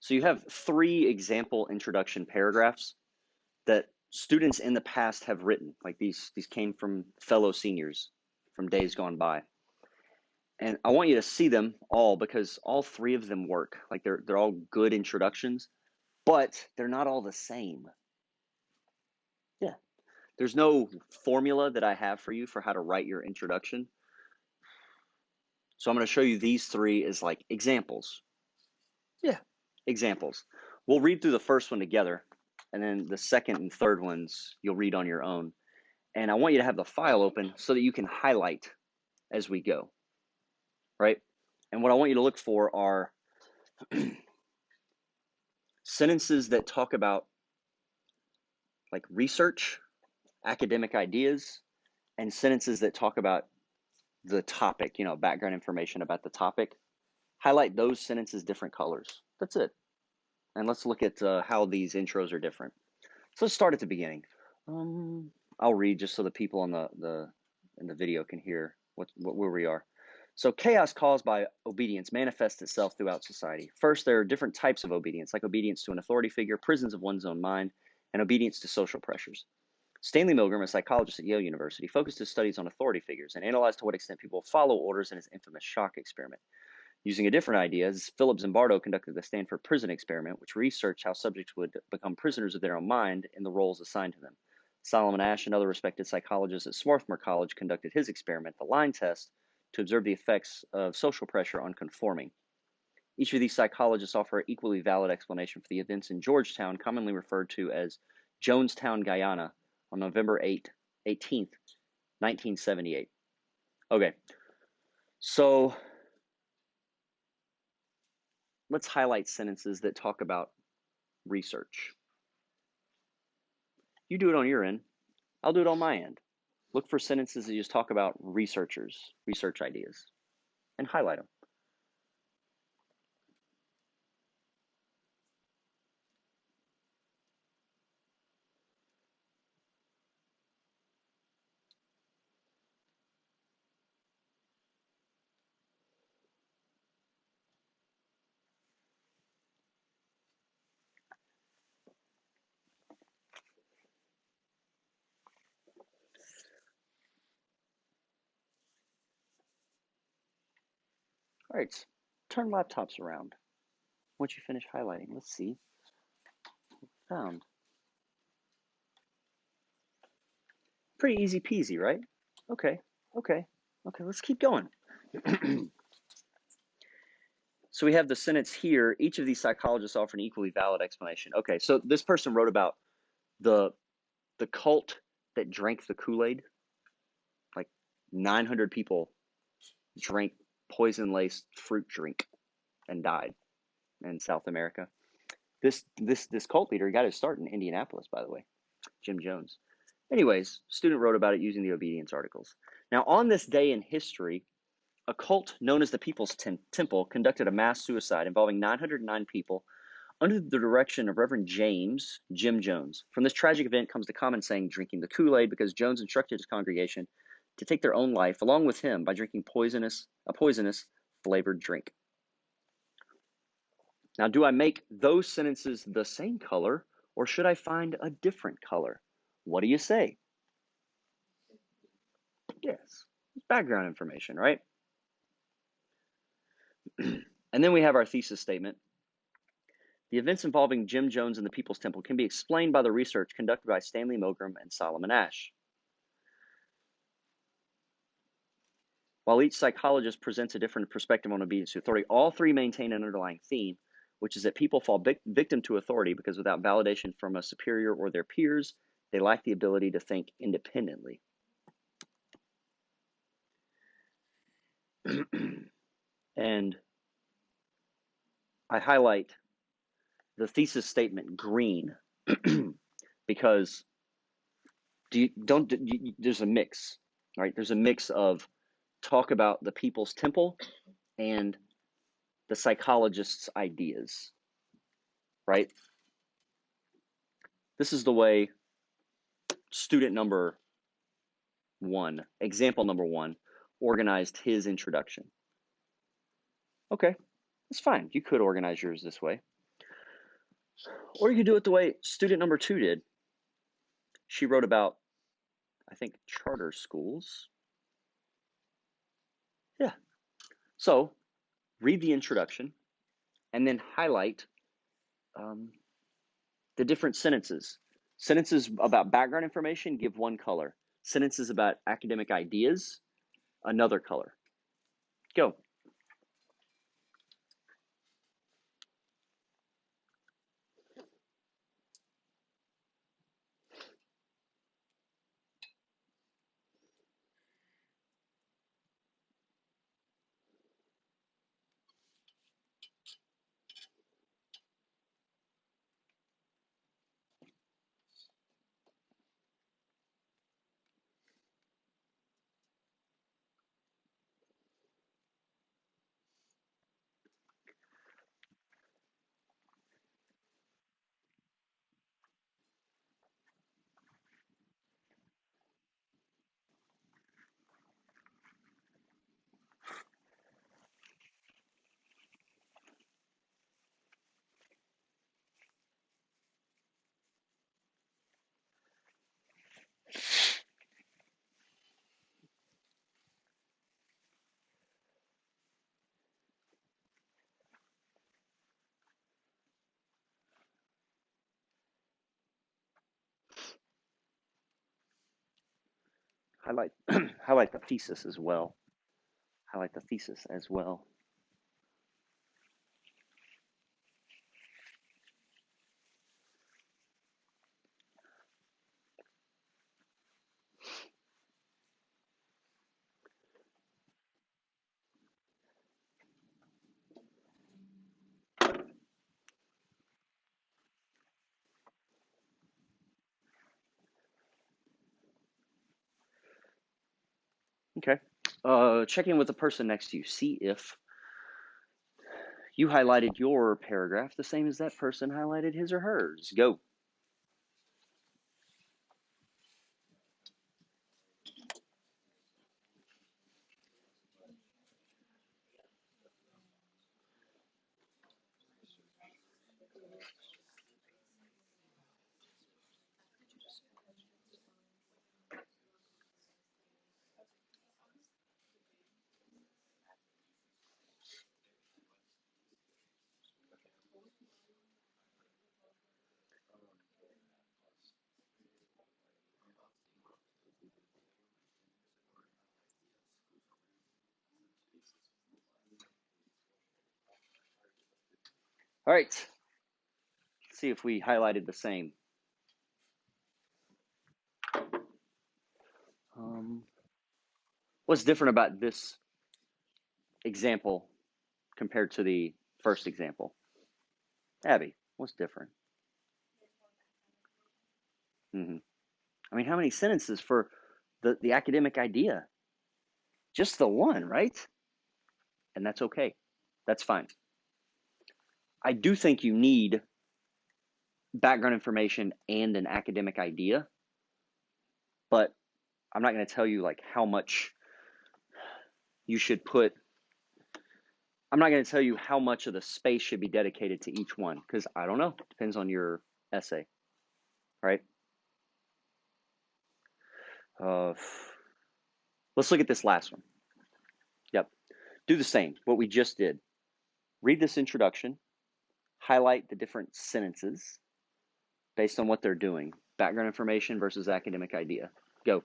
So you have three example introduction paragraphs that students in the past have written. Like these came from fellow seniors from days gone by. And I want you to see them all because all three of them work. Like they're all good introductions, but they're not all the same. Yeah. There's no formula that I have for you for how to write your introduction. So I'm going to show you these three as like examples. Yeah, examples. We'll read through the first one together, and then the second and third ones you'll read on your own. And I want you to have the file open so that you can highlight as we go, right? And what I want you to look for are sentences that talk about like research, academic ideas, and sentences that talk about the topic, background information about the topic. Highlight those sentences different colors. That's it. And let's look at how these intros are different. So let's start at the beginning. I'll read just so the people on in the video can hear where we are. So chaos caused by obedience manifests itself throughout society. First, there are different types of obedience, like obedience to an authority figure, prisons of one's own mind, and obedience to social pressures. Stanley Milgram, a psychologist at Yale University, focused his studies on authority figures and analyzed to what extent people follow orders in his infamous shock experiment. Using a different idea, Philip Zimbardo conducted the Stanford Prison Experiment, which researched how subjects would become prisoners of their own mind in the roles assigned to them. Solomon Asch and other respected psychologists at Swarthmore College conducted his experiment, the line test, to observe the effects of social pressure on conforming. Each of these psychologists offer an equally valid explanation for the events in Georgetown, commonly referred to as Jonestown, Guyana, on November 18th, 1978. Okay, so let's highlight sentences that talk about research. You do it on your end. I'll do it on my end. Look for sentences that just talk about researchers, research ideas, and highlight them. All right, turn laptops around. Once you finish highlighting, let's see. Found. Pretty easy peasy, right? Okay, let's keep going. So we have the sentence here, each of these psychologists offer an equally valid explanation. Okay, so this person wrote about the cult that drank the Kool-Aid. Like 900 people drank poison-laced fruit drink and died in South America. This cult leader got his start in Indianapolis, by the way, Jim Jones. Anyways, student wrote about it using the obedience articles. Now, on this day in history, a cult known as the People's Temple conducted a mass suicide involving 909 people under the direction of Reverend James Jim Jones. From this tragic event comes the common saying, drinking the Kool-Aid, because Jones instructed his congregation to take their own life along with him by drinking a poisonous flavored drink. Now, do I make those sentences the same color, or should I find a different color? What do you say? Yes, background information, right? And then we have our thesis statement. The events involving Jim Jones and the People's Temple can be explained by the research conducted by Stanley Milgram and Solomon Asch. While each psychologist presents a different perspective on obedience to authority, all three maintain an underlying theme, which is that people fall victim to authority because without validation from a superior or their peers, they lack the ability to think independently. And I highlight the thesis statement green because there's a mix, right? There's a mix of talk about the People's Temple and the psychologist's ideas, right? This is the way student number one, example number one, organized his introduction. Okay, that's fine. You could organize yours this way. Or you could do it the way student number 2 did. She wrote about, I think, charter schools. Yeah. So read the introduction and then highlight um, the different sentences. Sentences about background information, give one color. Sentences about academic ideas, another color. Go. Highlight highlight the thesis as well. Highlight the thesis as well. Okay. Check in with the person next to you. See if you highlighted your paragraph the same as that person highlighted his or hers. Go. All right. Let's see if we highlighted the same. Um, what's different about this example compared to the first example? Abby, what's different? Mm-hmm. I mean, how many sentences for the academic idea? Just the one, right? And that's okay. That's fine. I do think you need background information and an academic idea, but I'm not going to tell you like how much you should put. I'm not going to tell you how much of the space should be dedicated to each one because I don't know. Depends on your essay, right? Uh, let's look at this last one. Yep. Do the same, what we just did. Read this introduction, highlight the different sentences based on what they're doing. Background information versus academic idea. Go.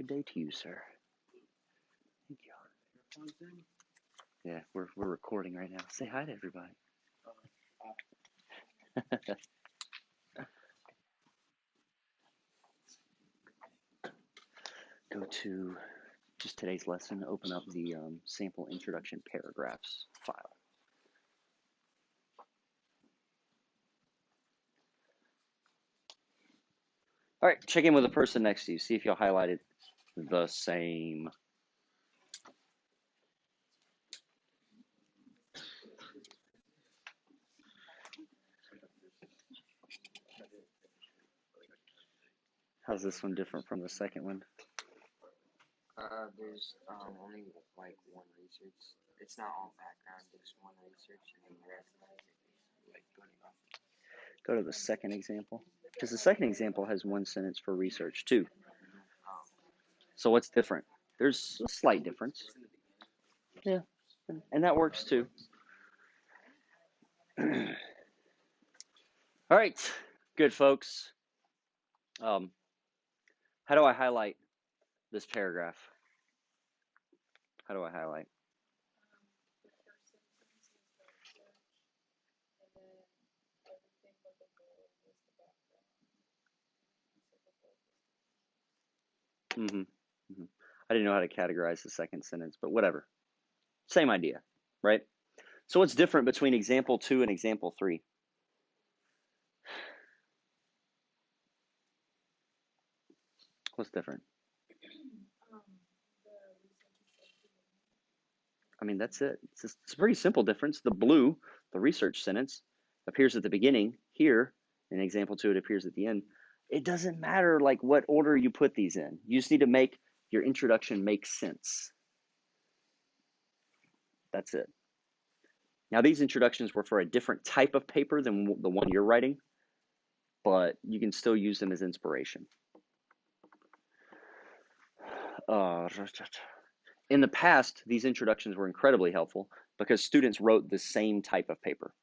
Good day to you, sir. Thank you. Yeah, we're recording right now. Say hi to everybody. Go to just today's lesson, open up the sample introduction paragraphs file. All right, check in with the person next to you. See if y'all highlighted the same. How's this one different from the second one? There's only like one research. It's not all background. There's one research, and then the rest is like building off. Go to the second example, because the second example has one sentence for research too. So what's different? There's a slight difference. Yeah, and that works too. All right, good folks. How do I highlight this paragraph? How do I highlight? I didn't know how to categorize the second sentence, but whatever. Same idea, right? So what's different between example 2 and example 3? What's different? I mean, that's it. It's a pretty simple difference. The blue, the research sentence, appears at the beginning. Here, in example 2, it appears at the end. It doesn't matter like what order you put these in. You just need to make your introduction make sense. That's it. Now, these introductions were for a different type of paper than the one you're writing, but you can still use them as inspiration. In the past, these introductions were incredibly helpful because students wrote the same type of paper.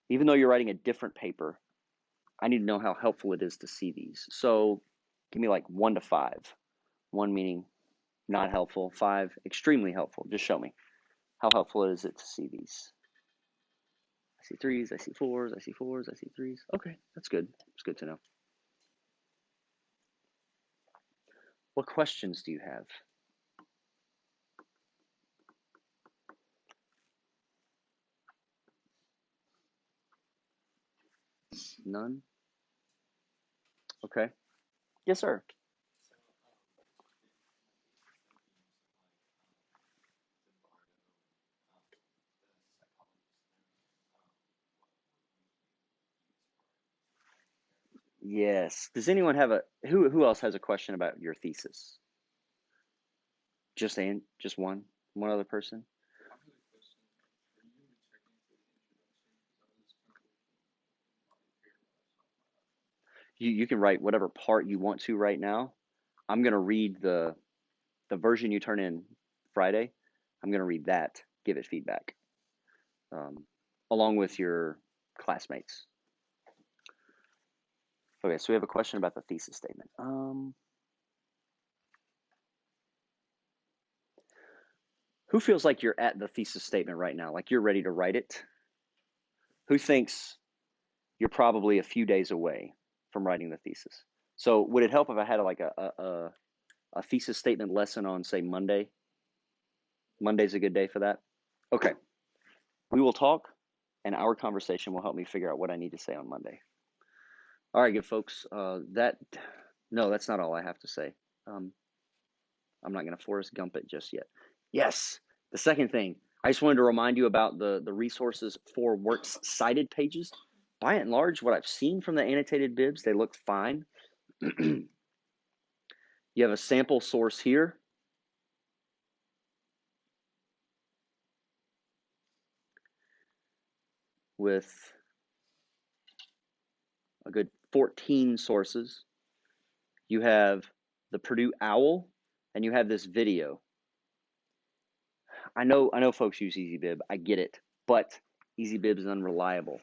Even though you're writing a different paper, I need to know how helpful it is to see these. So give me like 1 to 5. 1 meaning not helpful, 5 extremely helpful. Just show me. How helpful is it to see these? I see 3s, I see 4s, I see 4s, I see 3s. Okay, that's good. It's good to know. What questions do you have? None? Okay. Yes, sir. Yes. Does anyone have who else has a question about your thesis? Just one? One other person? You can write whatever part you want to right now. I'm going to read the version you turn in Friday. I'm going to read that, give it feedback, along with your classmates. Okay, so we have a question about the thesis statement. Who feels like you're at the thesis statement right now, like you're ready to write it? Who thinks you're probably a few days away from writing the thesis? So would it help if I had like a thesis statement lesson on, say, Monday? Monday's a good day for that? Okay. We will talk, and our conversation will help me figure out what I need to say on Monday. All right, good folks. No, that's not all I have to say. I'm not going to Forrest Gump it just yet. Yes, the second thing, I just wanted to remind you about the resources for Works Cited pages. By and large, what I've seen from the annotated bibs, they look fine. You have a sample source here. With a good 14 sources. You have the Purdue OWL, and you have this video. I know folks use EasyBib. I get it, but EasyBib is unreliable,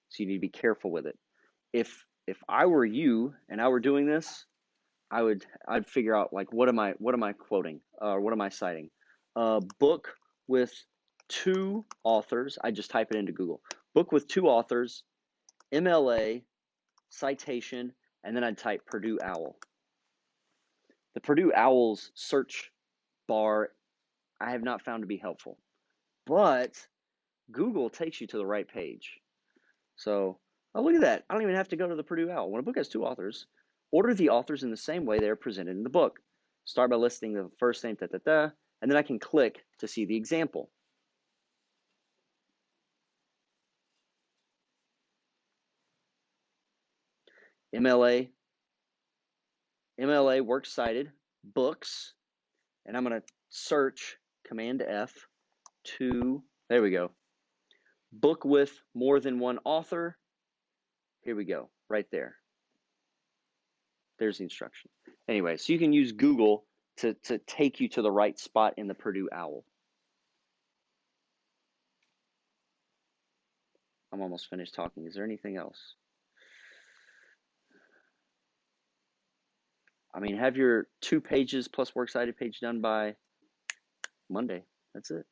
so you need to be careful with it. If I were you and I were doing this, I'd figure out like what am I quoting or what am I citing? Book with 2 authors. I just type it into Google. Book with 2 authors, MLA, citation, and then I'd type Purdue OWL. The Purdue OWL's search bar I have not found to be helpful, but Google takes you to the right page. So, oh, look at that. I don't even have to go to the Purdue OWL. When a book has 2 authors, order the authors in the same way they are presented in the book. Start by listing the first name, and then I can click to see the example. MLA Works Cited, books, and I'm going to search Command F to, there we go, book with more than one author. Here we go, right there. There's the instruction. Anyway, so you can use Google to take you to the right spot in the Purdue OWL. I'm almost finished talking. Is there anything else? I mean, have your 2 pages plus works cited page done by Monday. That's it.